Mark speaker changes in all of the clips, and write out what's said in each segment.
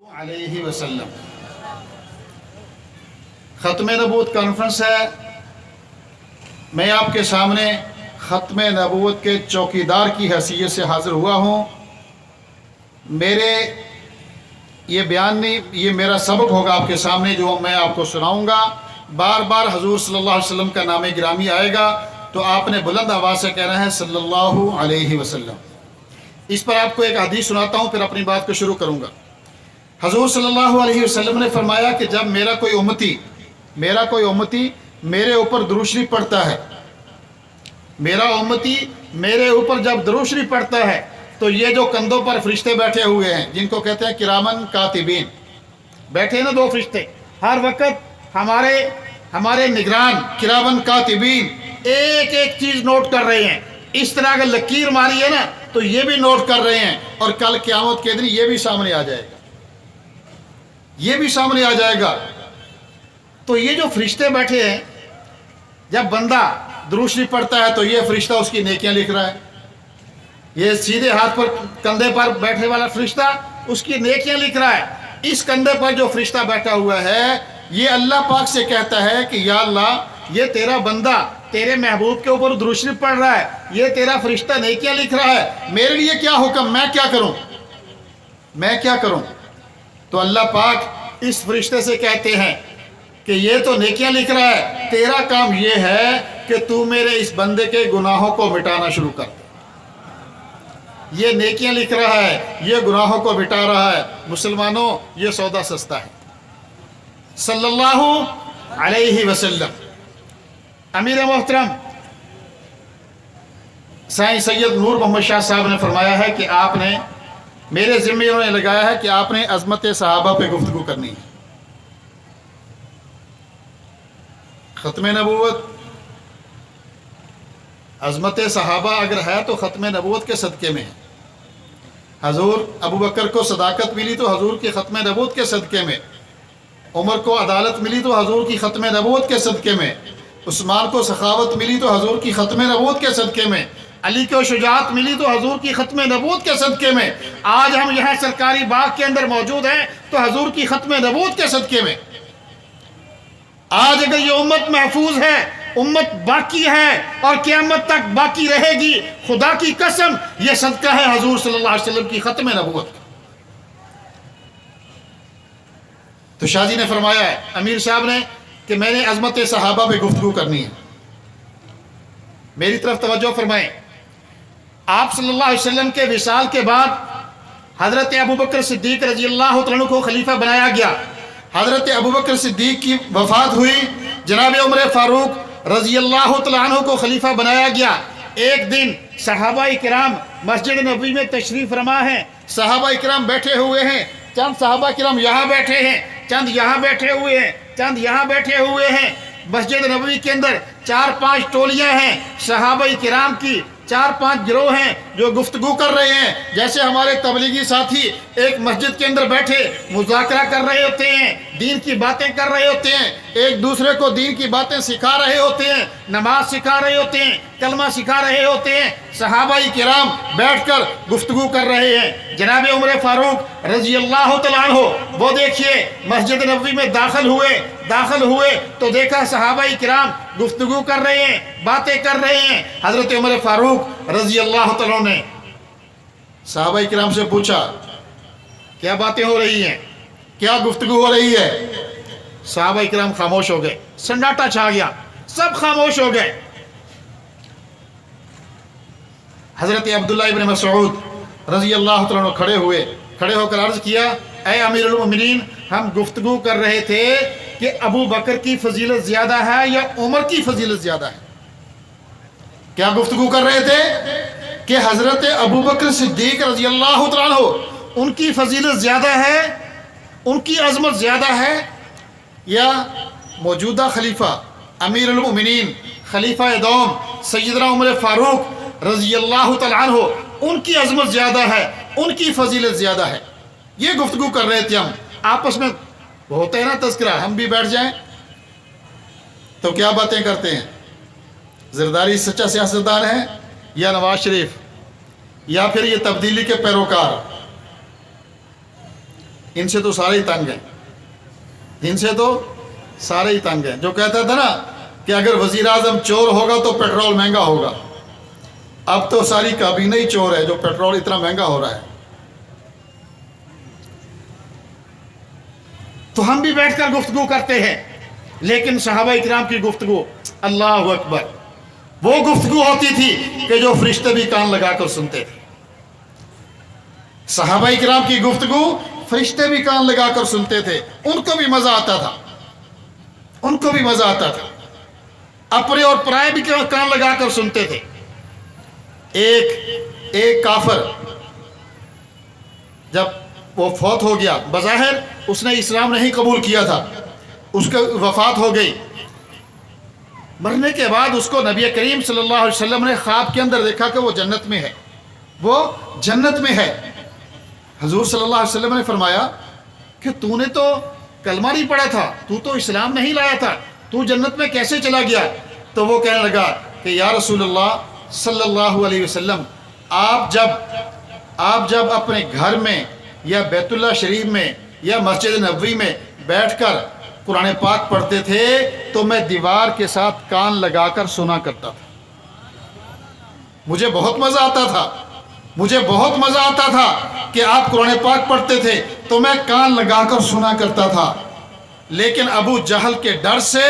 Speaker 1: علیہ وسلم ختم نبوت کانفرنس ہے۔ میں آپ کے سامنے ختم نبوت کے چوکیدار کی حیثیت سے حاضر ہوا ہوں۔ میرے یہ بیان نہیں، یہ میرا سبق ہوگا آپ کے سامنے جو میں آپ کو سناؤں گا۔ بار بار حضور صلی اللہ علیہ وسلم کا نام گرامی آئے گا تو آپ نے بلند آواز سے کہنا ہے صلی اللہ علیہ وسلم۔ اس پر آپ کو ایک حدیث سناتا ہوں، پھر اپنی بات کو شروع کروں گا۔ حضور صلی اللہ علیہ وسلم نے فرمایا کہ جب میرا کوئی امتی میرے اوپر درود شریف پڑھتا ہے، میرا امتی میرے اوپر جب درود شریف پڑھتا ہے تو یہ جو کندھوں پر فرشتے بیٹھے ہوئے ہیں جن کو کہتے ہیں کرامن کاتبین، بیٹھے نا دو فرشتے، ہر وقت ہمارے نگران کرامن کاتبین ایک ایک چیز نوٹ کر رہے ہیں۔ اس طرح اگر لکیر ماری ہے نا تو یہ بھی نوٹ کر رہے ہیں، اور کل قیامت کے دن یہ بھی سامنے آ جائے گا۔ تو یہ جو فرشتے بیٹھے ہیں، جب بندہ درود شریف پڑھتا ہے تو یہ فرشتہ اس کی نیکیاں لکھ رہا ہے۔ یہ سیدھے ہاتھ پر کندھے پر بیٹھے والا فرشتہ اس کی نیکیاں لکھ رہا ہے۔ اس کندھے پر جو فرشتہ بیٹھا ہوا ہے یہ اللہ پاک سے کہتا ہے کہ یا اللہ، یہ تیرا بندہ تیرے محبوب کے اوپر درود شریف پڑھ رہا ہے، یہ تیرا فرشتہ نیکیاں لکھ رہا ہے، میرے لیے کیا حکم، میں کیا کروں؟ تو اللہ پاک اس فرشتے سے کہتے ہیں کہ یہ تو نیکیاں لکھ رہا ہے، تیرا کام یہ ہے کہ تو میرے اس بندے کے گناہوں کو مٹانا شروع کر۔ یہ نیکیاں لکھ رہا ہے، یہ گناہوں کو مٹا رہا ہے۔ مسلمانوں، یہ سودا سستا ہے۔ صلی اللہ علیہ وسلم۔ امیر محترم سائیں سید نور محمد شاہ صاحب نے فرمایا ہے کہ آپ نے میرے ذمہ انہوں نے لگایا ہے کہ آپ نے عظمت صحابہ پہ گفتگو کرنی ہے۔ ختم نبوت، عظمت صحابہ اگر ہے تو ختم نبوت کے صدقے میں ہے۔ حضور ابو بکر کو صداقت ملی تو حضور کی ختم نبوت کے صدقے میں، عمر کو عدالت ملی تو حضور کی ختم نبوت کے صدقے میں، عثمان کو سخاوت ملی تو حضور کی ختم نبوت کے صدقے میں، علی کو شجاعت ملی تو حضور کی ختم نبوت کے صدقے میں، آج ہم یہاں سرکاری باغ کے اندر موجود ہیں تو حضور کی ختم نبوت کے صدقے میں۔ آج اگر یہ امت محفوظ ہے، امت باقی ہے اور قیامت تک باقی رہے گی، خدا کی قسم یہ صدقہ ہے حضور صلی اللہ علیہ وسلم کی ختم نبوت۔ تو شاہ جی نے فرمایا ہے، امیر صاحب نے، کہ میں نے عظمت صحابہ پہ گفتگو کرنی ہے۔ میری طرف توجہ فرمائیں۔ آپ صلی اللہ علیہ وسلم کے وصال کے بعد حضرت ابوبکر صدیق رضی اللہ عنہ کو خلیفہ بنایا گیا۔ حضرت ابوبکر صدیق کی وفات ہوئی، جناب عمر فاروق رضی اللہ عنہ کو خلیفہ بنایا گیا۔ ایک دن صحابہ کرام مسجد نبوی میں تشریف فرما ہیں، صحابہ کرام بیٹھے ہوئے ہیں، چند صحابہ کرام یہاں بیٹھے ہیں، چند یہاں بیٹھے ہوئے ہیں، چند یہاں بیٹھے ہوئے ہیں۔ مسجد نبوی کے اندر 4-5 ٹولیاں ہیں صحابہ کرام کی، 4-5 گروہ ہیں جو گفتگو کر رہے ہیں۔ جیسے ہمارے تبلیغی ساتھی ایک مسجد کے اندر بیٹھے مذاکرہ کر رہے ہوتے ہیں، دین کی باتیں کر رہے ہوتے ہیں، ایک دوسرے کو دین کی باتیں سکھا رہے ہوتے ہیں، نماز سکھا رہے ہوتے ہیں، کلمہ سکھا رہے ہوتے ہیں۔ صحابہ کرام بیٹھ کر گفتگو کر رہے ہیں۔ جناب عمر فاروق رضی اللہ تعالیٰ عنہ وہ دیکھیے مسجد نبوی میں داخل ہوئے تو دیکھا صحابہ کرام گفتگو کر رہے ہیں، باتیں کر رہے ہیں۔ حضرت عمر فاروق رضی اللہ تعالیٰ نے صحابہ کرام سے پوچھا، کیا باتیں ہو رہی ہیں، کیا گفتگو ہو رہی ہے؟ صحابہ کرام خاموش ہو گئے، سناٹا چھا گیا، سب خاموش ہو گئے۔ حضرت عبداللہ ابن مسعود رضی اللہ تعالیٰ کھڑے ہو کر عرض کیا، اے امیر المومنین، ہم گفتگو کر رہے تھے کہ ابو بکر کی فضیلت زیادہ ہے یا عمر کی فضیلت زیادہ ہے؟ کیا گفتگو کر رہے تھے کہ حضرت ابو بکر صدیق رضی اللہ تعالیٰ عنہ ان کی فضیلت زیادہ ہے، ان کی عظمت زیادہ ہے، یا موجودہ خلیفہ امیر المومنین خلیفہ دوم سیدنا عمر فاروق رضی اللہ تعالیٰ عنہ ان کی عظمت زیادہ ہے، ان کی فضیلت زیادہ ہے؟ یہ گفتگو کر رہے تھے ہم آپس میں۔ ہوتا ہے نا تذکرہ، ہم بھی بیٹھ جائیں تو کیا باتیں کرتے ہیں؟ زرداری سچا سیاستدان ہے یا نواز شریف، یا پھر یہ تبدیلی کے پیروکار؟ ان سے تو سارے ہی تنگ ہیں، ان سے تو سارے ہی تنگ ہیں۔ جو کہتا تھا نا کہ اگر وزیر اعظم چور ہوگا تو پیٹرول مہنگا ہوگا، اب تو ساری کابینہ ہی چور ہے جو پیٹرول اتنا مہنگا ہو رہا ہے۔ تو ہم بھی بیٹھ کر گفتگو کرتے ہیں، لیکن صحابہ کرام کی گفتگو، اللہ اکبر، وہ گفتگو ہوتی تھی کہ جو فرشتے بھی کان لگا کر سنتے تھے۔ صحابہ کرام کی گفتگو فرشتے بھی کان لگا کر سنتے تھے، ان کو بھی مزہ آتا تھا، ان کو بھی مزہ آتا تھا، اپنے اور پرائے بھی کان لگا کر سنتے تھے۔ ایک کافر جب وہ فوت ہو گیا، بظاہر اس نے اسلام نہیں قبول کیا تھا، اس کی وفات ہو گئی، مرنے کے بعد اس کو نبی کریم صلی اللہ علیہ وسلم نے خواب کے اندر دیکھا کہ وہ جنت میں ہے، وہ جنت میں ہے۔ حضور صلی اللہ علیہ وسلم نے فرمایا کہ تو نے تو کلمہ نہیں پڑھا تھا، تو تو اسلام نہیں لایا تھا، تو جنت میں کیسے چلا گیا؟ تو وہ کہنے لگا کہ یا رسول اللہ صلی اللہ علیہ وسلم، آپ جب اپنے گھر میں یا بیت اللہ شریف میں یا مسجد نبوی میں بیٹھ کر قرآن پاک پڑھتے تھے تو میں دیوار کے ساتھ کان لگا کر سنا کرتا تھا، مجھے بہت مزہ آتا تھا، مجھے بہت مزہ آتا تھا کہ آپ قرآن پاک پڑھتے تھے تو میں کان لگا کر سنا کرتا تھا، لیکن ابو جہل کے ڈر سے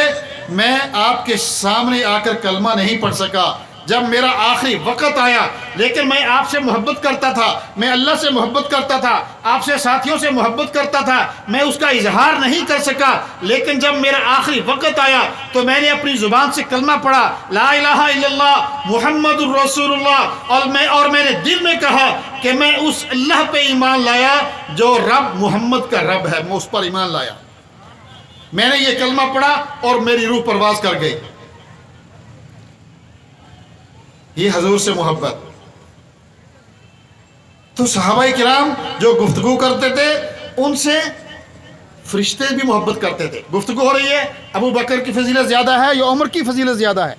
Speaker 1: میں آپ کے سامنے آ کر کلمہ نہیں پڑھ سکا۔ جب میرا آخری وقت آیا، لیکن میں آپ سے محبت کرتا تھا، میں اللہ سے محبت کرتا تھا، آپ سے ساتھیوں سے محبت کرتا تھا، میں اس کا اظہار نہیں کر سکا، لیکن جب میرا آخری وقت آیا تو میں نے اپنی زبان سے کلمہ پڑھا، لا الہ الا اللہ محمد الرسول اللہ، اور میں نے دل میں کہا کہ میں اس اللہ پہ ایمان لایا جو رب محمد کا رب ہے، میں اس پر ایمان لایا۔ میں نے یہ کلمہ پڑھا اور میری روح پرواز کر گئی۔ یہ حضور سے محبت۔ تو صحابہ کرام جو گفتگو کرتے تھے ان سے فرشتے بھی محبت کرتے تھے۔ گفتگو ہو رہی ہے، ابو بکر کی فضیلت زیادہ ہے یا عمر کی فضیلت زیادہ ہے؟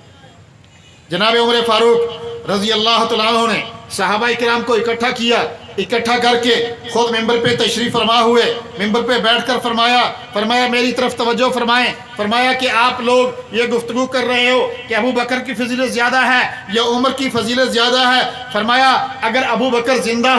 Speaker 1: جناب عمر فاروق رضی اللہ تعالیٰ عنہ نے صحابہ کرام کو اکٹھا کر کے خود ممبر پہ تشریف فرما ہوئے، ممبر پہ بیٹھ کر فرمایا میری طرف توجہ فرمائیں، فرمایا کہ آپ لوگ یہ گفتگو کر رہے ہو کہ ابو بکر کی فضیلت زیادہ ہے یا عمر کی فضیلت زیادہ ہے۔ فرمایا اگر ابو بکر زندہ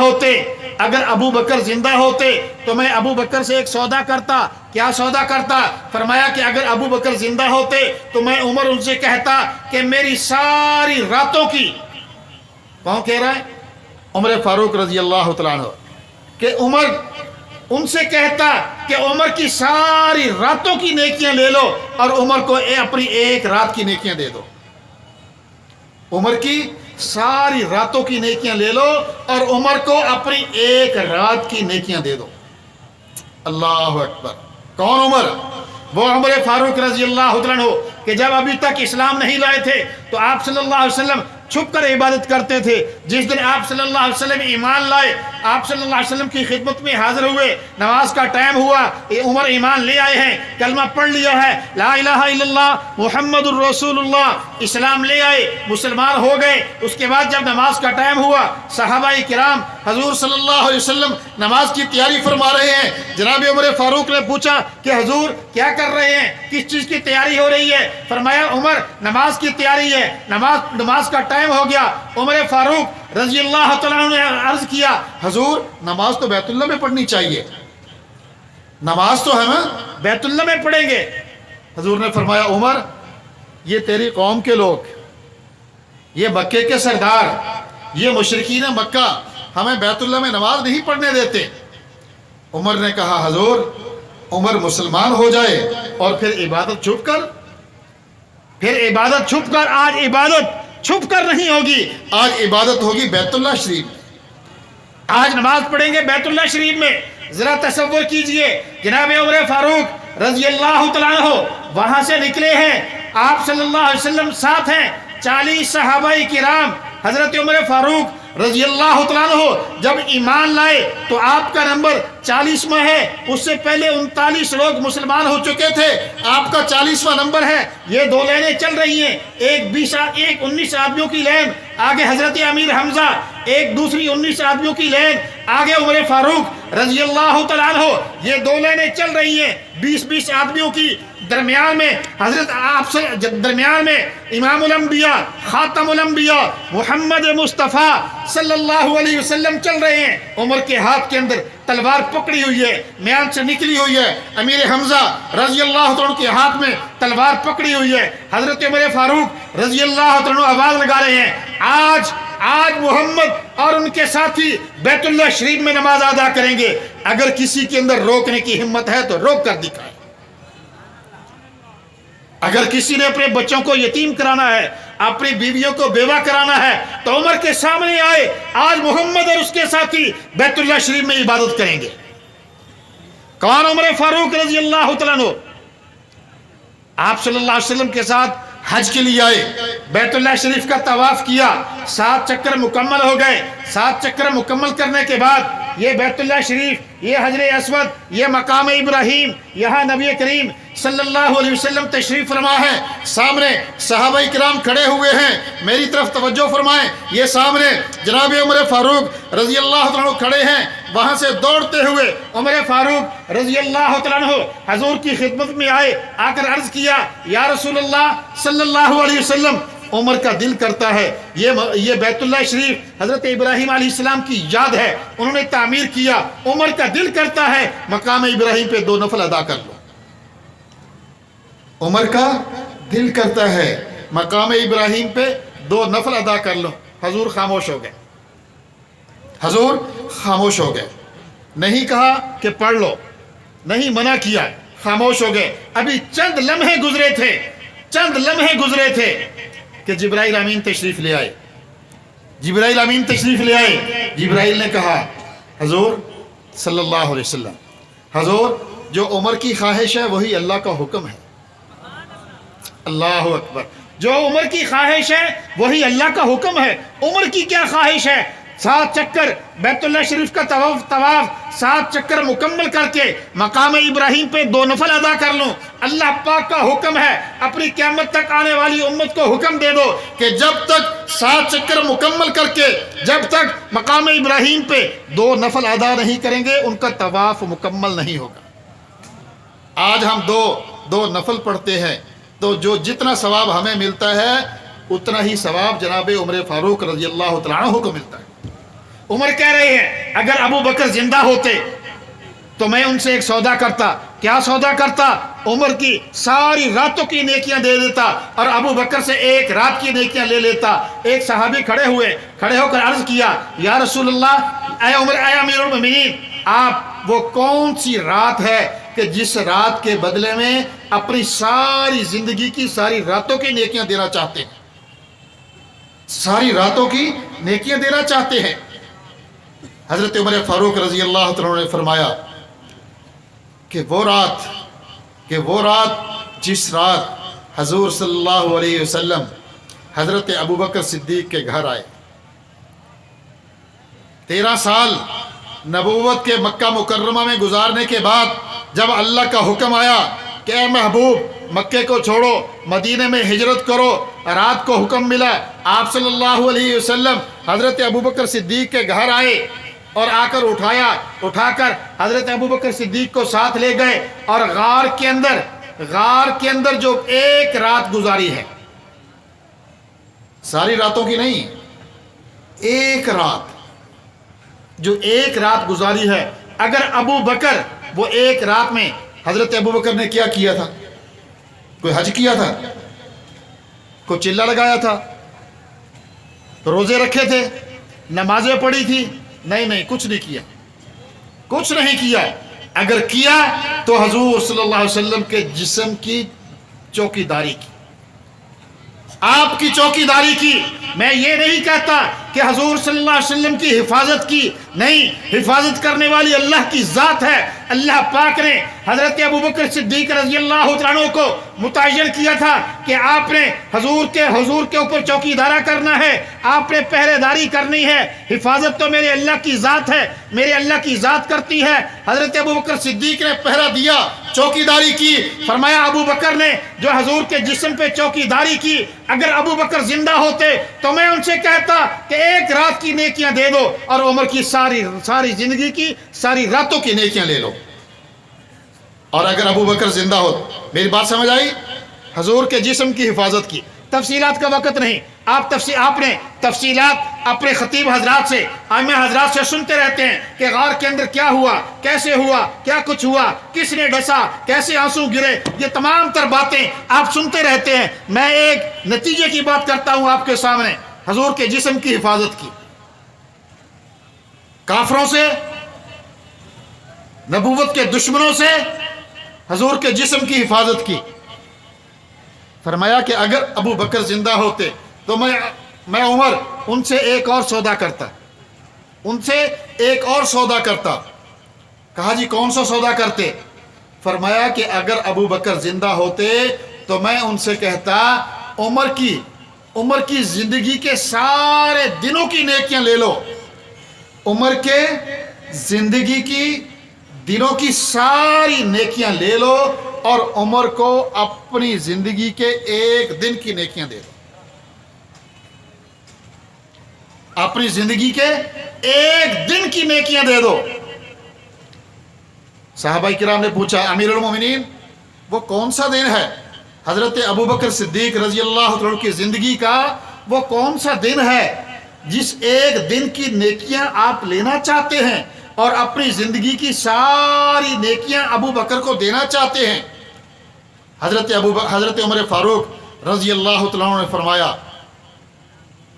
Speaker 1: ہوتے تو میں ابو بکر سے ایک سودا کرتا۔ کیا سودا کرتا؟ فرمایا کہ اگر ابو بکر زندہ ہوتے تو میں عمر ان سے کہتا کہ میری ساری راتوں کی، کون کہہ رہا ہے؟ عمر فاروق رضی اللہ تعالیٰ عنہ، کہ عمر ان سے کہتا کہ عمر کی ساری راتوں کی نیکیاں لے لو اور عمر کو اپنی ایک رات کی نیکیاں دے دو۔ عمر کی ساری راتوں کی نیکیاں لے لو اور عمر کو اپنی ایک رات کی نیکیاں دے دو۔ اللہ اکبر۔ کون عمر؟ وہ عمر فاروق رضی اللہ عنہ کہ جب ابھی تک اسلام نہیں لائے تھے تو آپ صلی اللہ علیہ وسلم چھپ کر عبادت کرتے تھے۔ جس دن آپ صلی اللہ علیہ وسلم ایمان لائے، آپ صلی اللہ علیہ وسلم کی خدمت میں حاضر ہوئے، نماز کا ٹائم ہوا، عمر ایمان لے آئے ہیں، کلمہ پڑھ لیا ہے، لا الہ الا اللہ محمد الرسول اللہ، اسلام لے آئے، مسلمان ہو گئے۔ اس کے بعد جب نماز کا ٹائم ہوا، صحابہ کرام حضور صلی اللہ علیہ وسلم نماز کی تیاری فرما رہے ہیں۔ جناب عمر فاروق نے پوچھا کہ حضور کیا کر رہے ہیں، کس چیز کی تیاری ہو رہی ہے؟ فرمایا عمر نماز کی تیاری ہے، نماز کا ٹائم ہو گیا۔ عمر فاروق رضی اللہ تعالیٰ عنہ نے عرض کیا حضور نماز تو بیت اللہ میں پڑھنی چاہیے، نماز تو ہم بیت اللہ میں پڑھیں گے۔ حضور نے فرمایا عمر یہ تیری قوم کے لوگ، یہ مکے کے سردار، یہ مشرکین مکہ ہمیں بیت اللہ میں نماز نہیں پڑھنے دیتے۔ عمر نے کہا حضور عمر مسلمان ہو جائے اور پھر عبادت چھپ کر، آج عبادت چھپ کر نہیں ہوگی، آج عبادت ہوگی بیت اللہ شریف، آج نماز پڑھیں گے بیت اللہ شریف میں۔ ذرا تصور کیجئے جناب عمر فاروق رضی اللہ تعالیٰ عنہ وہاں سے نکلے ہیں، آپ صلی اللہ علیہ وسلم ساتھ ہیں، 40 صحابہ کرام، حضرت عمر فاروق رضی اللہ تعالیٰ عنہ جب ایمان لائے تو آپ کا نمبر 40واں ہے، اس سے پہلے 39 لوگ مسلمان ہو چکے تھے، آپ کا 40واں نمبر ہے۔ یہ دو لینیں چل رہی ہیں، ایک 19 آدمیوں کی لین، आगे हजरत अमीर हमजा, एक दूसरी 19 आदमियों की लेन, आगे उमर फारूक रजी अल्लाह तआला अन्हु, ये 2 लेनें चल रही हैं 20-20 आदमियों की। दरमियान में हजरत आप दरमियान में इमामुल अंबिया खातमुल अंबिया मोहम्मद मुस्तफ़ा सल्लल्लाहु अलैहि वसल्लम चल रहे हैं। उमर के हाथ के अंदर तलवार पकड़ी हुई है, म्यान से निकली हुई है। अमीर हमजा रजी अल्लाह तआला के हाथ में तलवार पकड़ी हुई है। हजरत उमर फारूक रजी अल्लाह तआला आवाज लगा रहे हैं, आज मोहम्मद और उनके साथी बैतुल्लाह शरीफ में नमाज अदा करेंगे। अगर किसी के अंदर रोकने की हिम्मत है तो रोक कर दिखाए। अगर किसी ने अपने बच्चों को यतीम कराना है, अपनी बीवियों को बेवा कराना है, तो उमर के सामने आए। आज मोहम्मद और उसके साथी बैतुल्लाह शरीफ में इबादत करेंगे। कौन? उमर फारूक रजी अल्लाह तआला अन्हु। आप सल्लल्लाहु अलैहि वसल्लम के साथ हज के लिए आए, बैतुल्लाह शरीफ का तवाफ किया, 7 चक्कर मुकम्मल हो गए। 7 चक्कर मुकम्मल करने के बाद ये बैतुल्लाह शरीफ, ये हजर असवद, ये मकाम इब्राहिम, यहाँ नबी करीम सल्लल्लाहु अलैहि वसल्लम तशरीफ फरमा है। सामने सहाबा इकराम खड़े हुए हैं, मेरी तरफ तवज्जो फरमाएं। ये सामने जनाब उमर फारूक रजी अल्लाह तआला खड़े हैं। वहां से दौड़ते हुए उमर फारूक रजी अल्लाह तआला अन्हु हजूर की खिदमत में आए, आकर अर्ज किया, या रसूलल्लाह सल्लल्लाहु अलैहि वसल्लम, उमर का दिल करता है ये बैतुल्लाह शरीफ हजरत इब्राहिम अलैहिस्सलाम की याद है, उन्होंने तामीर किया। उमर का दिल करता है मकाम इब्राहिम पे 2 नफल अदा कर लो। उमर का दिल करता है मकाम इब्राहिम पे 2 नफल अदा कर लो। हजूर खामोश हो गए, हजूर खामोश हो गए। नहीं कहा कि पढ़ लो, नहीं मना किया, खामोश हो गए। अभी चंद लम्हे गुजरे थे कि जिब्राइल अमीन तशरीफ ले आए। जिब्राइल अमीन तशरीफ ले आए। जिब्राइल ने कहा, हजूर सल्लल्लाहु अलैहि वसल्लम, हजूर जो उमर की ख्वाहिश है वही अल्लाह का हुक्म है। अल्लाह अकबर। जो उमर की ख्वाहिश है वही अल्लाह का हुक्म है। उमर की क्या ख्वाहिश है? 7 चक्कर बैतुल्लाह शरीफ का तवाफ 7 चक्कर मुकम्मल करके मकाम इब्राहिम पे 2 नफल अदा कर लूं। अल्लाह पाक का हुक्म है, अपनी क़यामत तक आने वाली उम्मत को हुक्म दे दो कि जब तक 7 चक्कर मुकम्मल करके जब तक मकाम इब्राहिम पे 2 नफल अदा नहीं करेंगे उनका तवाफ मुकम्मल नहीं होगा। आज हम दो नफल पढ़ते हैं तो जो जितना सवाब हमें मिलता है उतना ही सवाब जनाब उमर फारूक रजी अल्लाह तआला अन्हु को मिलता है। उमर कह रहे हैं, अगर अबू बकर जिंदा होते तो मैं उनसे एक सौदा करता। क्या सौदा करता? उमर की सारी रातों की नेकियां दे देता और अबू बकर से 1 रात की नेकियां ले लेता। एक सहाबी खड़े होकर अर्ज किया, या रसूलल्लाह, ऐ उमर, ऐ अमीरुल मोमिनीन, आप वो कौन सी रात है कि जिस रात के बदले में अपनी सारी जिंदगी की सारी रातों की नेकियां देना चाहते हैं? सारी रातों की नेकियां देना चाहते हैं। हजरत उमर फारूक रजी अल्लाह तआला ने फरमाया कि वो रात जिस रात हजूर सल्लल्लाहु अलैहि वसल्लम हजरत अबू बकर सिद्दीक के घर आए। 13 साल नबूवत के मक्का मुकर्रमा में गुजारने के बाद जब अल्लाह का हुक्म आया कि ऐ महबूब, मक्के को छोड़ो, मदीने में हिजरत करो, रात को हुक्म मिला। आप सल्लल्लाहु अलैहि वसल्लम हजरत अबू बकर सिद्दीक के घर आए और आकर उठाकर हजरत अबू बकर सिद्दीक को साथ ले गए और गार के अंदर जो 1 रात गुजारी है, सारी रातों की नहीं, 1 रात, जो 1 रात गुजारी है। अगर अबू बकर वो 1 रात में, हजरत अबू बकर ने क्या किया था? कोई हज किया था? कोई चिल्ला लगाया था? रोजे रखे थे? नमाजें पढ़ी थी? नहीं, कुछ नहीं किया। अगर किया तो हजूर सल्लल्लाहु अलैहि वसल्लम के जिस्म की चौकीदारी की, आपकी चौकीदारी की। मैं ये नहीं कहता कि हजूर सल्लल्लाहु अलैहि वसल्लम की हिफाजत की, नहीं, हिफाजत करने वाली अल्लाह की ज़ात है। अल्लाह पाक ने हजरत अबू बकर सिद्दीक रज़ी अल्लाह तआला अन्हु को मुतय्यन किया था कि आपने हजूर के ऊपर चौकीदारा करना है, आपने पहरेदारी करनी है। हिफाजत तो मेरे अल्लाह की ज़ात है, मेरे अल्लाह की ज़ात करती है। हजरत अबू बकर सिद्दीक ने पहरा दिया, चौकीदारी की। फरमाया अबू बकर ने जो हजूर के जिस्म पे चौकीदारी की, अगर अबू बकर जिंदा होते तो तो मैं उनसे कहता कि एक रात की नेकियां दे दो और उम्र की सारी जिंदगी की सारी रातों की नेकियां ले लो। और अगर अबू बकर जिंदा हो, मेरी बात समझ आई? हजूर के जिस्म की हिफाजत की। तफसीलात का वक़्त नहीं, आपने तफसीलात अपने खतीब हजरात से, आइमा हजरात से सुनते रहते हैं कि गार के अंदर क्या हुआ, कैसे हुआ, क्या कुछ हुआ, किसने डसा, कैसे आंसू गिरे, ये तमाम तर बातें आप सुनते रहते हैं। मैं एक नतीजे की बात करता हूं आपके सामने, हजूर के जिस्म की हिफाजत की। काफरों से, नबूवत के दुश्मनों से हजूर के जिस्म की हिफाजत की। फरमाया कि अगर अबू बकर जिंदा होते तो मैं उमर उनसे एक और सौदा करता, उनसे एक और सौदा करता। कहा जी कौन सा सौदा करते? फरमाया कि अगर अबू बकर जिंदा होते तो मैं उनसे कहता उमर की जिंदगी के सारे दिनों की नेकियां ले लो, उमर के जिंदगी की दिनों की सारी नेकियां ले लो और उमर को अपनी जिंदगी के एक दिन की नेकियां दे दो। अपनी जिंदगी के एक दिन की नेकियां दे दो। साहबा किराम ने पूछा, अमीरुल मोमिनीन वो कौन सा दिन है? हजरत अबू बकर सिद्दीक रजी अल्लाह तआला की जिंदगी का वो कौन सा दिन है जिस एक दिन की नेकियां आप लेना चाहते हैं और अपनी जिंदगी की सारी नेकियां अबू बकर को देना चाहते हैं? हजरत उमर फारूक रजी अल्लाह तआला ने फरमाया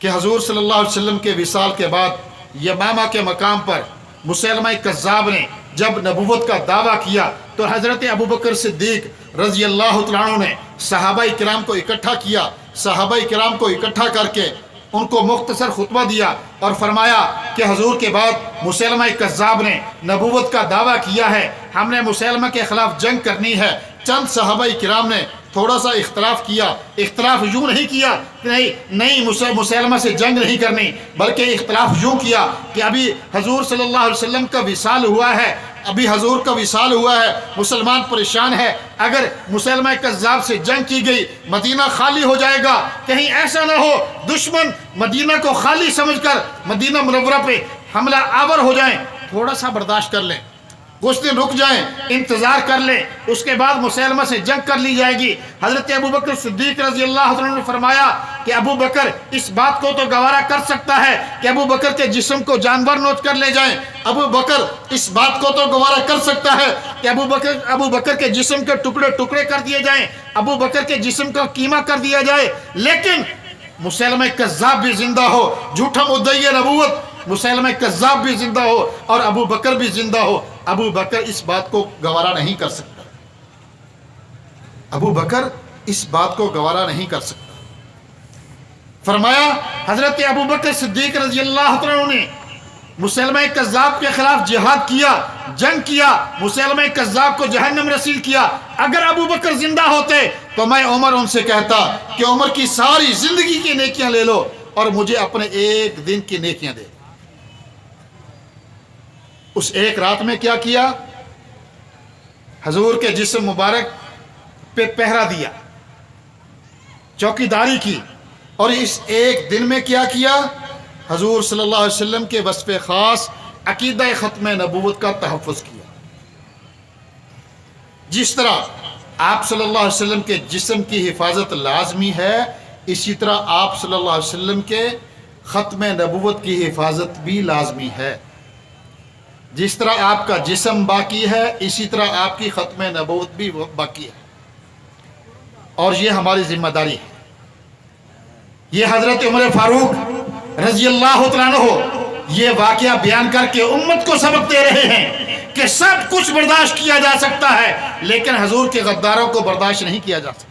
Speaker 1: कि हजूर सल्लल्लाहु अलैहि वसल्लम के विसाल के बाद यमामा के मकाम पर मुसैलमा कज़्ज़ाब ने जब नबूवत का दावा किया तो हजरत अबू बकर सिद्दीक रजी अल्लाह तआला ने सहाबा किराम को इकट्ठा किया। सहाबा किराम को इकट्ठा करके उनको मुख्तसर खुतबा दिया और फरमाया कि हजूर के बाद मुसैलमा कज़्ज़ाब ने नबूवत का दावा किया है, हमने मुसैलमा के खिलाफ जंग करनी है। चंद सहाबा किराम ने थोड़ा सा इख्तलाफ किया। इख्तलाफ यूँ नहीं किया कि नहीं मुसैलमा से जंग नहीं करनी, बल्कि इख्तलाफ यूँ किया कि अभी हजूर सल्लल्लाहु अलैहि वसल्लम का विसाल हुआ है, अभी हजूर का विसाल हुआ है, मुसलमान परेशान है। अगर मुसैलमा कज़्ज़ाब से जंग की गई मदीना खाली हो जाएगा, कहीं ऐसा ना हो दुश्मन मदीना को खाली समझकर मदीना मुनव्वरा पे हमला आवर हो जाए। थोड़ा सा बर्दाश्त कर लें, कुछ दिन रुक जाएं, इंतजार कर लें, उसके बाद मुसैलमा से जंग कर ली जाएगी। हजरत अबू बकर सिद्दीक रजी अल्लाह तआला ने फरमाया कि अबू बकर इस बात को तो गवारा कर सकता है कि अबू बकर के जिस्म को जानवर नोच कर ले जाएं। अबू बकर इस बात को तो गवारा कर सकता है कि अबू बकर के जिस्म के टुकड़े टुकड़े कर दिए जाएं, अबू बकर के जिस्म का कीमा कर दिया जाए। लेकिन मुसैलमा कज़्ज़ाब भी जिंदा हो, झूठा मुद्दई नबूवत मुसैलमा कज़्ज़ाब भी जिंदा हो और अबू बकर भी जिंदा हो, अबू बकर इस बात को गवारा नहीं कर सकता। अबू बकर इस बात को गवारा नहीं कर सकता। फरमाया हजरत अबू बकर सिद्दीक रजी अल्लाह तआला ने मुसैलमा कज़्ज़ाब के खिलाफ जिहाद किया, जंग किया, मुसैलमा कज़्ज़ाब को जहन्नम रसील किया। अगर अबू बकर जिंदा होते तो मैं उमर उनसे कहता कि उमर की सारी जिंदगी की नेकियां ले लो और मुझे अपने एक दिन की नेकियां दे। उस एक रात में क्या किया? हजूर के जिस्म मुबारक पे पहरा दिया, चौकीदारी की। और इस एक दिन में क्या किया? हजूर सल्लल्लाहु अलैहि वसल्लम के वस्फ़े ख़ास अकीदा ख़त्म नबूवत का तहफ़्फ़ुज़ किया। जिस तरह आप सल्लल्लाहु अलैहि वसल्लम के जिस्म की हिफाजत लाजमी है, इसी तरह आप सल्लल्लाहु अलैहि वसल्लम के ख़त्म नबूवत की हिफाजत भी लाजमी है। जिस तरह आपका जिस्म बाकी है, इसी तरह आपकी ख़त्म नबूवत भी बाकी है और ये हमारी जिम्मेदारी है। ये हज़रत उमर फारूक रज़ी अल्लाह तआला अन्हु ये वाक़या बयान करके उम्मत को सबक दे रहे हैं कि सब कुछ बर्दाश्त किया जा सकता है, लेकिन हजूर के गद्दारों को बर्दाश्त नहीं किया जा सकता।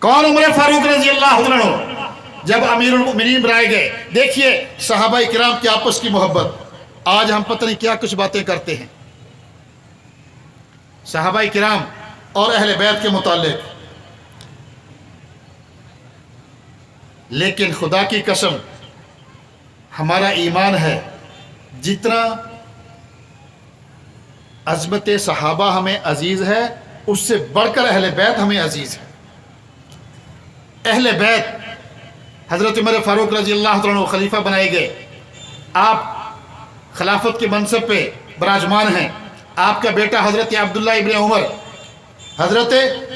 Speaker 1: कौन? उमर फारूक रज़ी अल्लाह तआला अन्हु जब अमीरुल मोमिनीन बनाए गए। देखिए सहाबा किराम की आपस की मोहब्बत। आज हम पता नहीं क्या कुछ बातें करते हैं सहाबा किराम और अहले बैत के मुताल्लिक, लेकिन खुदा की कसम हमारा ईमान है जितना अज़मत सहाबा हमें अजीज है, उससे बढ़कर अहले बैत हमें अजीज है। अहले बैत हज़रत उमर फ़ारूक रज़ी अल्लाह तआला अन्हु खलीफा बनाए गए। आप खिलाफत के मनसब पे विराजमान हैं। आपका बेटा हज़रत अब्दुल्ला इब्न उमर, हज़रत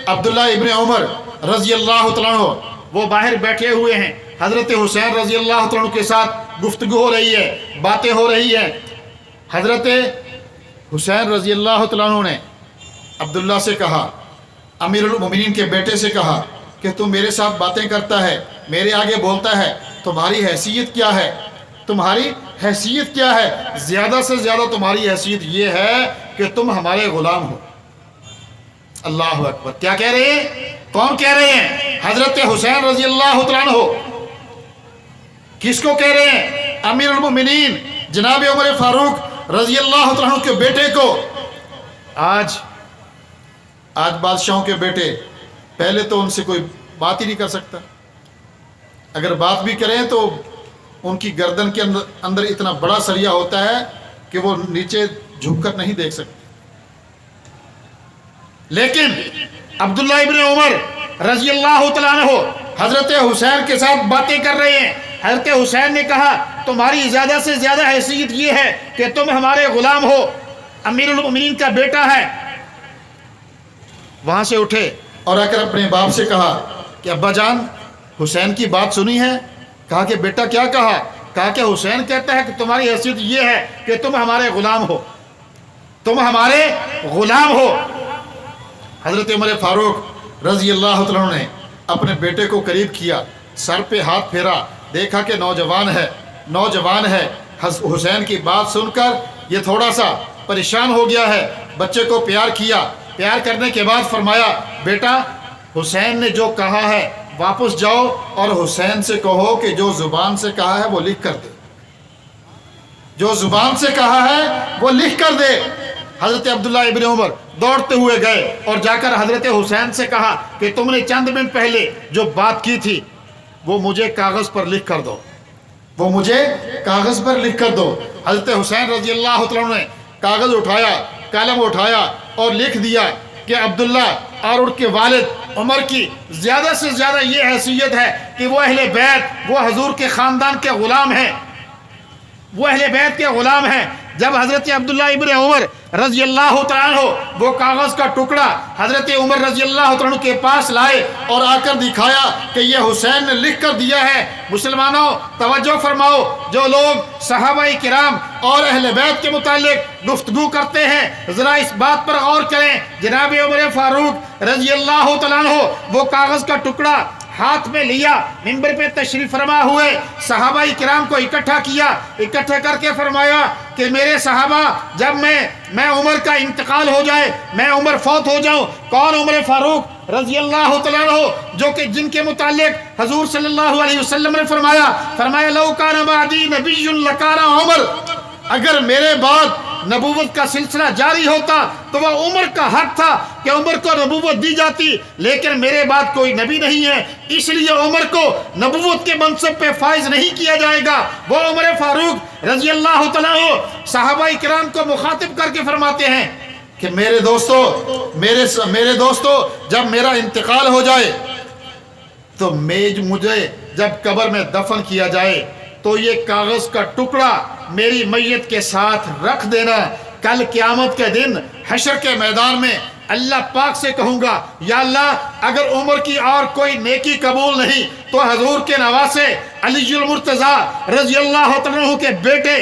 Speaker 1: अब्दुल्ला इब्न उमर रज़ी अल्लाह तआला अन्हु वो बाहर बैठे हुए हैं। हज़रत हुसैन रज़ी अल्लाह तआला अन्हु के साथ गुफ्तगू हो रही है, बातें हो रही हैं। हज़रत हुसैन रज़ी अल्लाह तआला अन्हु ने अब्दुल्ला से कहा, अमीरुल मोमिनीन के बेटे से कहा कि तू मेरे साथ बातें करता है, मेरे आगे बोलता है, तुम्हारी हैसियत क्या है? तुम्हारी हैसियत क्या है? ज़्यादा से ज़्यादा तुम्हारी हैसियत ये है कि तुम हमारे ग़ुलाम हो। अल्लाह अकबर। क्या कह रहे हैं? कौन कह रहे हैं? हज़रत हुसैन रज़ी अल्लाह तआला अन्हु। किसको कह रहे हैं? अमीरुल मोमिनीन जनाब उमर फ़ारूक रज़ी अल्लाह तआला अन्हु के बेटे को। आज बादशाहों के बेटे, पहले तो उनसे कोई बात ही नहीं कर सकता। अगर बात भी करें तो उनकी गर्दन के अंदर इतना बड़ा सरिया होता है कि वो नीचे झुककर नहीं देख सकते। लेकिन अब्दुल्ला इब्न उमर रज़ी अल्लाह तआला अन्हु हज़रत हुसैन के साथ बातें कर रहे हैं। हज़रत हुसैन ने कहा, तुम्हारी ज़्यादा से ज़्यादा हैसियत ये है कि तुम हमारे ग़ुलाम हो, अमीरुल मोमिनीन का बेटा है। वहाँ से उठे और आकर अपने बाप से कहा कि अब्बा जान, हुसैन की बात सुनी है? कहा कि बेटा क्या कहा? कहा कि हुसैन कहता है कि तुम्हारी हैसियत ये है कि तुम हमारे ग़ुलाम हो, तुम हमारे ग़ुलाम हो। हज़रत उमर फ़ारूक रज़ी अल्लाह तआला अन्हु ने अपने बेटे को करीब किया, सर पे हाथ फेरा, देखा कि नौजवान है। हुसैन की बात सुनकर ये थोड़ा सा परेशान हो गया है। बच्चे को प्यार किया, प्यार करने के बाद फरमाया, बेटा हुसैन ने जो कहा है वापस जाओ और हुसैन से कहो कि जो ज़ुबान से कहा है वो लिख कर दे, जो ज़ुबान से कहा है वो लिख कर दे। हज़रत अब्दुल्ला इब्न उमर दौड़ते हुए गए और जाकर हज़रत हुसैन से कहा कि तुमने चंद मिनट पहले जो बात की थी वो मुझे कागज़ पर लिख कर दो, वो मुझे कागज़ पर लिख कर दो। हज़रत हुसैन रज़ी अल्लाह तआला अन्हु ने कागज़ उठाया, कलम उठाया और लिख दिया कि अब्दुल्ला और उनके वालिद उमर की ज़्यादा से ज़्यादा ये हैसियत है कि वो अहले बैत, वो हजूर के ख़ानदान के ग़ुलाम हैं, वो अहले बैत के ग़ुलाम हैं। जब हज़रत अब्दुल्ला इब्न उमर रज़ी अल्लाह तआला अन्हु वो कागज़ का टुकड़ा हज़रत उमर रज़ी अल्लाह तआला अन्हु के पास लाए और आकर दिखाया कि ये हुसैन ने लिख कर दिया है। मुसलमानों तवज्जो फरमाओ, जो लोग सहाबाए किराम और अहले बैत के मुतालिक गुफ्तगू करते हैं, ज़रा इस बात पर गौर करें। जनाब उमर फ़ारूक रज़ी अल्लाह तआला अन्हु वो कागज़ का टुकड़ा हाथ में लिया, मिंबर पे तशरीफ फरमा हुए, सहाबाई किराम को इकट्ठा किया, इकट्ठे करके फरमाया कि मेरे सहाबा, जब मैं उमर का इंतकाल हो जाए, मैं उमर फौत हो जाऊं। कौन? उमर फ़ारूक रज़ी अल्लाह तआला अन्हु, जो कि जिनके मुतालिक हजूर सल्लल्लाहु अलैहि वसल्लम ने फरमाया लौ कान बादी नबियुन लकाना उमर, अगर मेरे बाद नबूवत का सिलसिला जारी होता तो वह उमर का हक था कि उमर को नबूवत दी जाती, लेकिन मेरे बाद कोई नबी नहीं है, इसलिए उमर को नबूवत के मनसब पे फाइज नहीं किया जाएगा। वो उमर फ़ारूक रज़ी अल्लाह तआला अन्हु सहाबाए किराम को मुखातिब करके फरमाते हैं कि मेरे दोस्तों जब मेरा इंतकाल हो जाए तो मुझे जब कब्र में दफन किया जाए तो ये कागज़ का टुकड़ा मेरी मैयत के साथ रख देना। कल क़यामत के दिन हशर के मैदान में अल्लाह पाक से कहूँगा, या अल्लाह, अगर उमर की और कोई नेकी कबूल नहीं तो हजूर के नवासे अलीजुल मुर्तज़ा रज़ी अल्लाह तआला अन्हु के बेटे,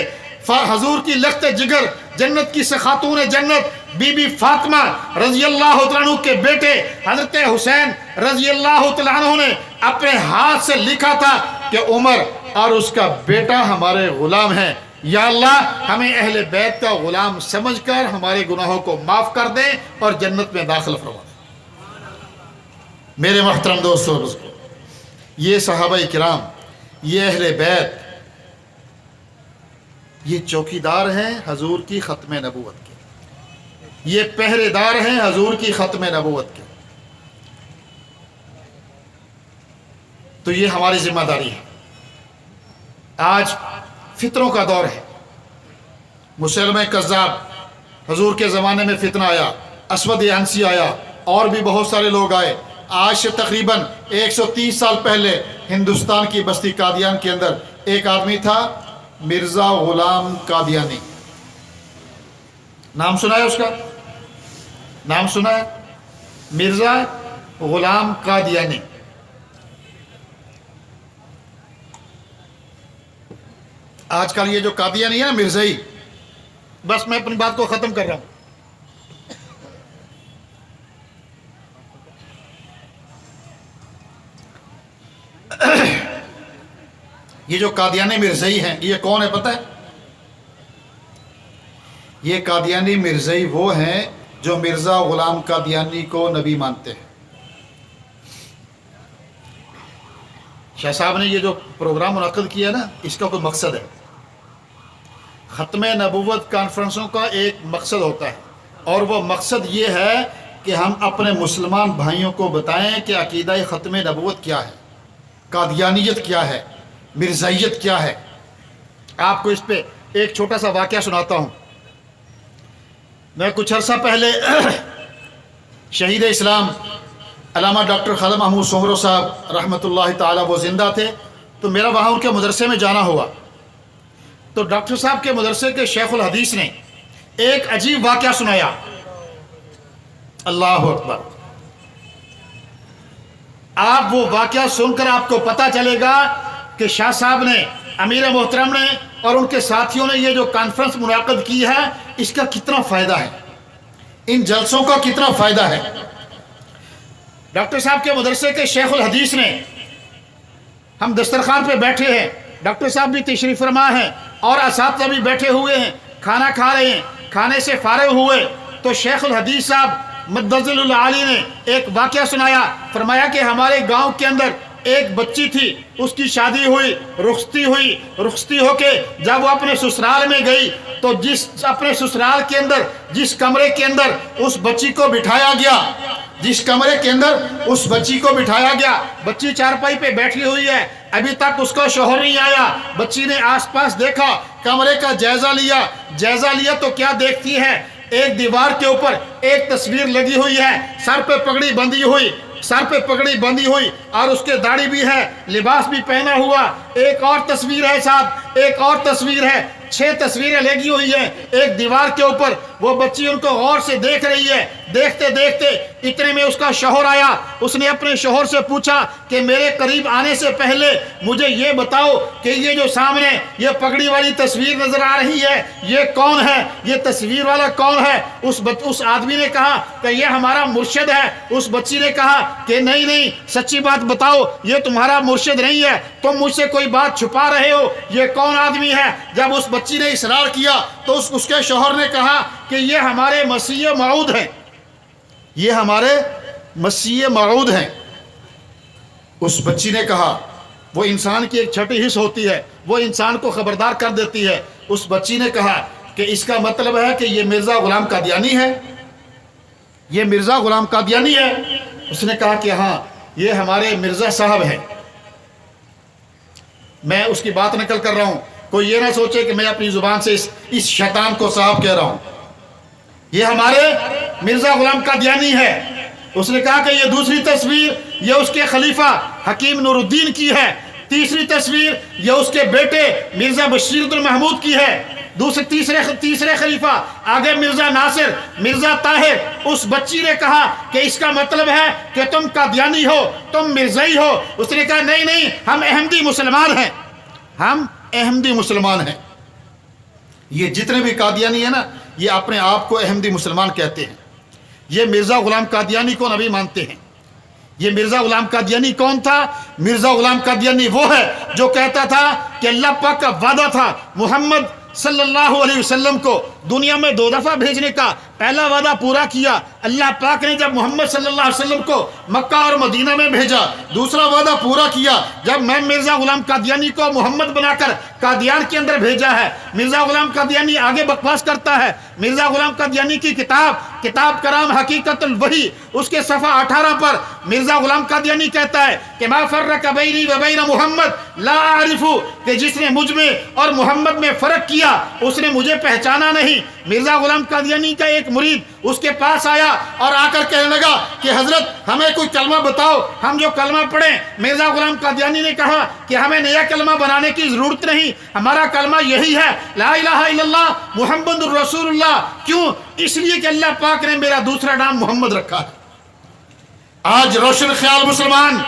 Speaker 1: हजूर की लख्त जिगर, जन्नत की खातून जन्नत बीबी फातिमा रज़ी अल्लाह तआला अन्हु के बेटे हज़रत हुसैन रज़ी अल्लाह तआला अन्हु ने अपने हाथ से लिखा था कि उमर और उसका बेटा हमारे ग़ुलाम हैं। या अल्लाह, हमें अहले बैत का ग़ुलाम समझकर हमारे गुनाहों को माफ़ कर दे और जन्नत में दाखिल फरमा दे। मेरे मोहतरम दोस्तों, ये सहाबाए किराम, ये अहले बैत, ये चौकीदार हैं हजूर की ख़त्म नबूवत के, ये पहरेदार हैं हजूर की ख़त्म नबूवत के। तो ये हमारी जिम्मेदारी है। आज फितरों का दौर है, मुसलमान कज़्ज़ाब, हजूर के ज़माने में फितना आया, असवद यानसी आया और भी बहुत सारे लोग आए, آج سے تقریباً 130 سال پہلے ہندوستان کی بستی قادیان کے اندر ایک آدمی تھا، مرزا غلام قادیانی. نام سنا ہے اس کا؟ نام سنا ہے؟ مرزا غلام قادیانی. آج کل یہ جو قادیانی ہے نا مرزائی، بس میں اپنی بات کو ختم کر رہا ہوں. یہ جو قادیانی مرزائی ہیں یہ کون ہے پتہ ہے؟ یہ قادیانی مرزائی وہ ہیں جو مرزا غلام قادیانی کو نبی مانتے ہیں. شاہ صاحب نے یہ جو پروگرام منعقد کیا نا، اس کا کوئی مقصد ہے. ختم نبوت کانفرنسوں کا ایک مقصد ہوتا ہے، اور وہ مقصد یہ ہے کہ ہم اپنے مسلمان بھائیوں کو بتائیں کہ عقیدہ ختم نبوت کیا ہے، قادیانیت کیا ہے، مرزائیت کیا ہے. آپ کو اس پہ ایک چھوٹا سا واقعہ سناتا ہوں. میں کچھ عرصہ پہلے شہید اسلام علامہ ڈاکٹر خالد محمود سومرو صاحب رحمۃ اللہ تعالیٰ وہ زندہ تھے، تو میرا وہاں ان کے مدرسے میں جانا ہوا. تو ڈاکٹر صاحب کے مدرسے کے شیخ الحدیث نے ایک عجیب واقعہ سنایا. اللہ اکبر. آپ وہ واقعہ سن کر آپ کو پتہ چلے گا کہ شاہ صاحب نے، امیر محترم نے اور ان کے ساتھیوں نے یہ جو کانفرنس منعقد کی ہے اس کا کتنا فائدہ ہے، ان جلسوں کا کتنا فائدہ ہے. ڈاکٹر صاحب کے مدرسے کے شیخ الحدیث نے، ہم دسترخوان پہ بیٹھے ہیں، ڈاکٹر صاحب بھی تشریف فرما ہیں اور اساتذہ بھی بیٹھے ہوئے ہیں، کھانا کھا رہے ہیں. کھانے سے فارغ ہوئے تو شیخ الحدیث صاحب مدظل العالی نے ایک واقعہ سنایا. فرمایا کہ ہمارے گاؤں کے اندر ایک بچی تھی، اس کی شادی ہوئی، رخصتی ہو کے جب وہ اپنے سسرال میں گئی تو اپنے سسرال کے اندر جس کمرے کے اندر اس بچی کو بٹھایا گیا، بچی چارپائی پہ بیٹھی ہوئی ہے، ابھی تک اس کا شوہر نہیں آیا. بچی نے آس پاس دیکھا، کمرے کا جائزہ لیا تو کیا دیکھتی ہے؟ ایک دیوار کے اوپر ایک تصویر لگی ہوئی ہے، سر پہ پگڑی بندھی ہوئی اور اس کے داڑھی بھی ہے، لباس بھی پہنا ہوا. ایک اور تصویر ہے صاحب، ایک اور تصویر ہے، 6 تصویریں لگی ہوئی ہیں ایک دیوار کے اوپر. وہ بچی ان کو غور سے دیکھ رہی ہے. دیکھتے اتنے میں اس کا شوہر آیا. اس نے اپنے شوہر سے پوچھا کہ میرے قریب آنے سے پہلے مجھے یہ بتاؤ کہ یہ جو سامنے یہ پگڑی والی تصویر نظر آ رہی ہے یہ کون ہے، یہ تصویر والا کون ہے؟ اس آدمی نے کہا کہ یہ ہمارا مرشد ہے. اس بچی نے کہا کہ نہیں، سچی بات بتاؤ، یہ تمہارا مرشد نہیں ہے، تم مجھ سے کوئی بات چھپا رہے ہو، یہ کون آدمی ہے؟ جب اس بچی نے اصرار کیا تو اس کے شوہر نے کہا کہ یہ ہمارے مسیح موعود ہیں، یہ ہمارے مسیح موعود ہیں. اس بچی نے کہا، وہ انسان کی ایک چھٹی حص ہوتی ہے، وہ انسان کو خبردار کر دیتی ہے. اس بچی نے کہا کہ اس کا مطلب ہے کہ یہ مرزا غلام قادیانی ہے، یہ مرزا غلام قادیانی ہے. اس نے کہا کہ ہاں یہ ہمارے مرزا صاحب ہیں. میں اس کی بات نقل کر رہا ہوں، کوئی یہ نہ سوچے کہ میں اپنی زبان سے اس شیطان کو صاحب کہہ رہا ہوں. یہ ہمارے مرزا غلام قادیانی ہے. اس نے کہا کہ یہ دوسری تصویر یہ اس کے خلیفہ حکیم نور الدین کی ہے، تیسری تصویر یہ اس کے بیٹے مرزا بشیر الدین محمود کی ہے، تیسرے خلیفہ آگے مرزا ناصر، مرزا طاہر. اس بچی نے کہا کہ اس کا مطلب ہے کہ تم قادیانی ہو، تم مرزائی ہو. اس نے کہا نہیں، ہم احمدی مسلمان ہیں. یہ جتنے بھی قادیانی ہیں نا یہ اپنے آپ کو احمدی مسلمان کہتے ہیں. یہ مرزا غلام قادیانی کو نبی مانتے ہیں. یہ مرزا غلام قادیانی کون تھا؟ مرزا غلام قادیانی وہ ہے جو کہتا تھا کہ اللہ پاک کا وعدہ تھا محمد صلی اللہ علیہ وسلم کو دنیا میں 2 دفعہ بھیجنے کا. پہلا وعدہ پورا کیا اللہ پاک نے جب محمد صلی اللہ علیہ وسلم کو مکہ اور مدینہ میں بھیجا. دوسرا وعدہ پورا کیا جب میں مرزا غلام قادیانی کو محمد بنا کر قادیان کے اندر بھیجا ہے. مرزا غلام قادیانی آگے بکواس کرتا ہے. مرزا غلام قادیانی کی کتاب کرام حقیقت الوحی اس کے صفحہ 18 پر مرزا غلام قادیانی کہتا ہے کہ ما فرق بینی و بین محمد لا اعرف، کہ جس نے مجھ میں اور محمد میں فرق کیا اس نے مجھے پہچانا نہیں. مرزا غلام قادیانی کا ایک ایک मुरीद उसके पास आया और आकर कहने लगा कि हजरत हमें कोई कलमा बताओ, हम जो कलमा पढ़ें। मिर्जा गुलाम कादियानी ने कहा कि हमें नया कलमा बनाने की जरूरत नहीं, हमारा कलमा यही है, ला इलाहा इल्लल्लाह मुहम्मदुर रसूलुल्लाह। क्यों? इसलिए कि अल्लाह पाक ने मेरा दूसरा नाम मोहम्मद रखा है। आज रोशन ख्याल मुसलमान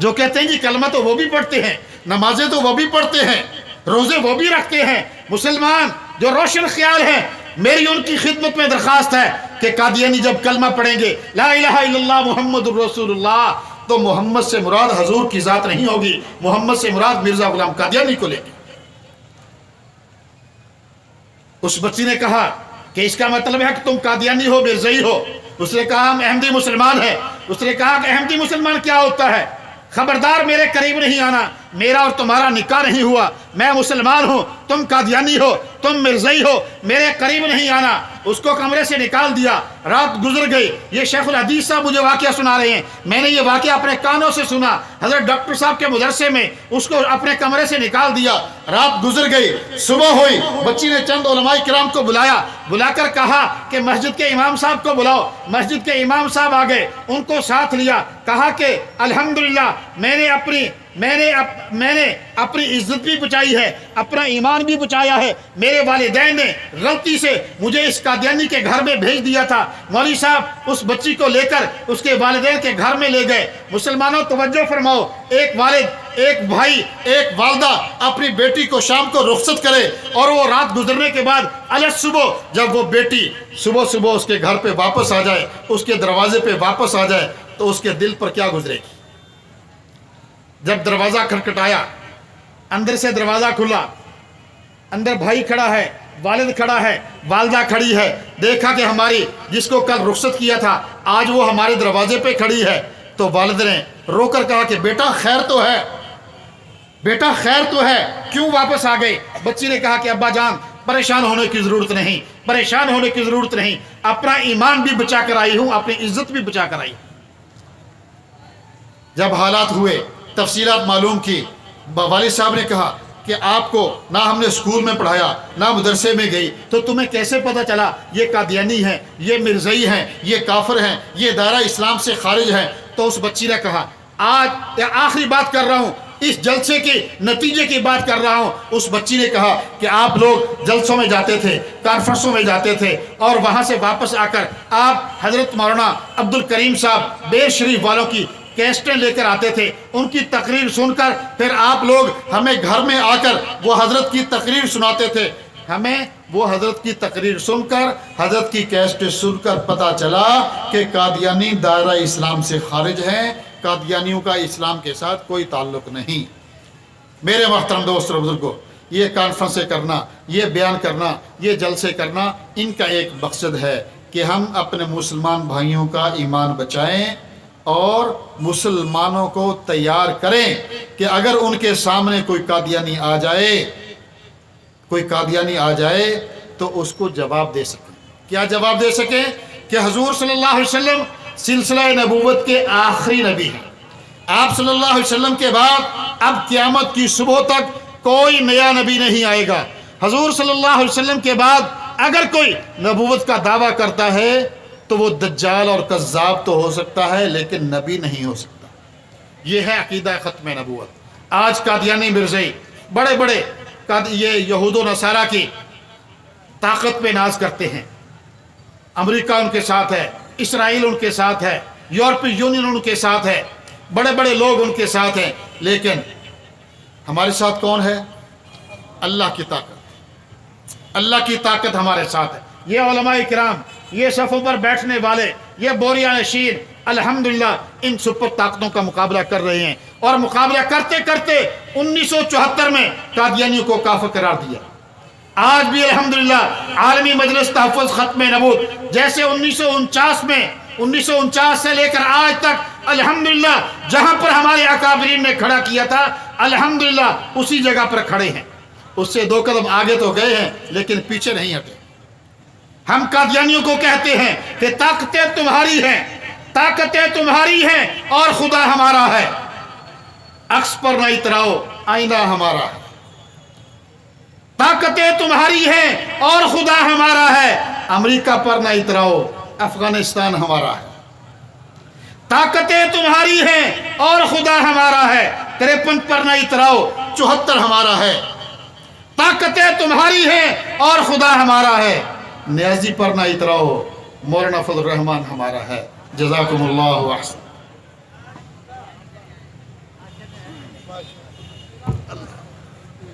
Speaker 1: जो कहते हैं जी कलमा तो वो भी पढ़ते हैं, नमाजें तो वो भी पढ़ते हैं, रोजे वो भी रखते हैं, मुसलमान जो रोशन ख्याल है, मेरी उनकी खिदमत में दरखास्त है कि कादियानी जब कलमा पढ़ेंगे ला इलाहा इल्लल्लाह मुहम्मदुर रसूलुल्लाह, तो मोहम्मद से मुराद हजूर की जात नहीं होगी, मोहम्मद से मुराद मिर्जा गुलाम कादियानी को लेंगे। उस बच्ची ने कहा कि इसका मतलब है कि तुम कादियानी हो, मिर्जई हो। उसने कहा हम अहमदी मुसलमान है। उसने कहा कि अहमदी मुसलमान क्या होता है? खबरदार मेरे करीब नहीं आना, मेरा और तुम्हारा निकाह नहीं हुआ, मैं मुसलमान हूं, तुम कादियानी हो, तुम मिर्जई हो, मेरे करीब नहीं आना। उसको कमरे से निकाल दिया। रात गुजर गई। ये शेखुल हदीस साहब मुझे वाकया सुना रहे हैं, मैंने ये वाकया अपने कानों से सुना। हजरत डॉक्टर साहब के मदरसे में उसको अपने कमरे से निकाल दिया। रात गुजर गई, सुबह हुई, बच्ची ने चंद उलमाए किराम को बुलाया, बुलाकर कहा कि मस्जिद के इमाम साहब को बुलाओ। मस्जिद के इमाम साहब आ गए, उनको साथ लिया, कहा कि अल्हम्दुलिल्लाह मैंने अपनी इज्जत भी बचाई है, अपना ईमान भी बचाया है। मेरे वालिदैन ने गलती से मुझे इस कादियानी के घर में भेज दिया था। मौलवी साहब उस बच्ची को लेकर उसके वालिदैन के घर में ले गए। मुसलमानों तवज्जो फरमाओ, एक वालिद, एक भाई, एक वालदा अपनी बेटी को शाम को रुखसत करे और वो रात गुजरने के बाद अलग सुबह जब वो बेटी सुबह सुबह उसके घर पे वापस आ जाए, उसके दरवाजे पे वापस आ जाए, तो उसके दिल पर क्या गुजरेगी? जब दरवाजा खटखटाया, अंदर से दरवाजा खुला, अंदर भाई खड़ा है, वालिद खड़ा है, वालदा खड़ी है। देखा कि हमारी जिसको कल रुखसत किया था आज वो हमारे दरवाजे पे खड़ी है। तो वालिद ने रोकर कहा कि बेटा खैर तो है, बेटा खैर तो है, क्यों वापस आ गए? बच्ची ने कहा कि अब्बा जान परेशान होने की जरूरत नहीं, परेशान होने की जरूरत नहीं, अपना ईमान भी बचा कर आई हूं, अपनी इज्जत भी बचा कर आई। जब हालात हुए, तफसीलात मालूम की, वालिद साहब ने कहा कि आपको ना हमने स्कूल में पढ़ाया, ना मदरसे में गई, तो तुम्हें कैसे पता चला ये कादियानी हैं, ये मिर्जई हैं, ये काफिर हैं, ये दायरा इस्लाम से खारिज हैं? तो उस बच्ची ने कहा, आज आखिरी बात कर रहा हूँ, इस जलसे के नतीजे की बात कर रहा हूँ। उस बच्ची ने कहा कि आप लोग जलसों में जाते थे, कॉन्फ्रेंसों में जाते थे, और वहाँ से वापस आकर आप हजरत मौलाना अब्दुल करीम साहब बेर शरीफ वालों की कैसेटें लेकर आते थे, उनकी तकरीर सुनकर फिर आप लोग हमें घर में आकर वो हजरत की तकरीर सुनाते थे। हमें वो हजरत की तकरीर सुनकर, हजरत की कैसेटें सुनकर पता चला कि कादियानी दायरा इस्लाम से खारिज हैं, कादियानियों का इस्लाम के साथ कोई ताल्लुक नहीं। मेरे मोहतरम दोस्तों बुजुर्गों, ये कॉन्फ्रेंसें करना, ये बयान करना, ये जलसे करना, इनका एक मकसद है कि हम अपने मुसलमान भाइयों का ईमान बचाएं और मुसलमानों को तैयार करें कि अगर उनके सामने कोई कादियानी आ जाए, कोई कादियानी आ जाए तो उसको जवाब दे सकें। क्या जवाब दे सकें? कि हुजूर सल्लल्लाहु अलैहि वसल्लम सिलसिला नबूवत के आखिरी नबी हैं। आप सल्लल्लाहु अलैहि वसल्लम के बाद अब क़यामत की सुबह तक कोई नया नबी नहीं आएगा। हुजूर सल्लल्लाहु अलैहि वसल्लम के बाद अगर कोई नबूवत का दावा करता है तो वो दज्जाल और कज़्ज़ाब तो हो सकता है, लेकिन नबी नहीं हो सकता। ये है अकीदा ख़त्म नबूवत। आज कादियानी मिर्ज़ई बड़े बड़े ये यहूदो नसारा की ताकत पे नाज करते हैं। अमेरिका उनके साथ है, इसराइल उनके साथ है, यूरोपीय यूनियन उनके साथ है, बड़े बड़े लोग उनके साथ हैं, लेकिन हमारे साथ कौन है? अल्लाह की ताकत। अल्लाह की ताकत हमारे साथ है। ये उलमाए किराम, ये सफ़ों पर बैठने वाले, ये बोरिया नशीन अल्हम्दुलिल्लाह इन सुपर ताकतों का मुकाबला कर रहे हैं, और मुकाबला करते करते 1974 में कादियानियों को काफिर करार दिया। आज भी अल्हम्दुलिल्लाह आलमी मजलिस तहफ़्फ़ुज़ ख़त्म नबूवत जैसे 1949 में, 1949 से लेकर आज तक अल्हम्दुलिल्लाह जहां पर हमारे अकाबरीन ने खड़ा किया था, अल्हम्दुलिल्लाह उसी जगह पर खड़े हैं। उससे 2 कदम आगे तो गए हैं, लेकिन पीछे नहीं हटे। हम कादियानियों को कहते हैं कि ताकतें तुम्हारी हैं, ताकतें तुम्हारी हैं और खुदा हमारा है। अक्स पर न इतराओ, आईना हमारा है। ताकतें तुम्हारी हैं और खुदा हमारा है, امریکہ پر نہ اتراؤ، افغانستان ہمارا ہے۔ طاقتیں تمہاری ہیں اور خدا ہمارا ہے، 53 پر نہ اتراؤ، 74 ہمارا ہے۔ طاقتیں تمہاری ہیں اور خدا ہمارا ہے، نیازی پر نہ اتراؤ، مولانا فضل الرحمان ہمارا ہے۔ جزاکم اللہ احسن۔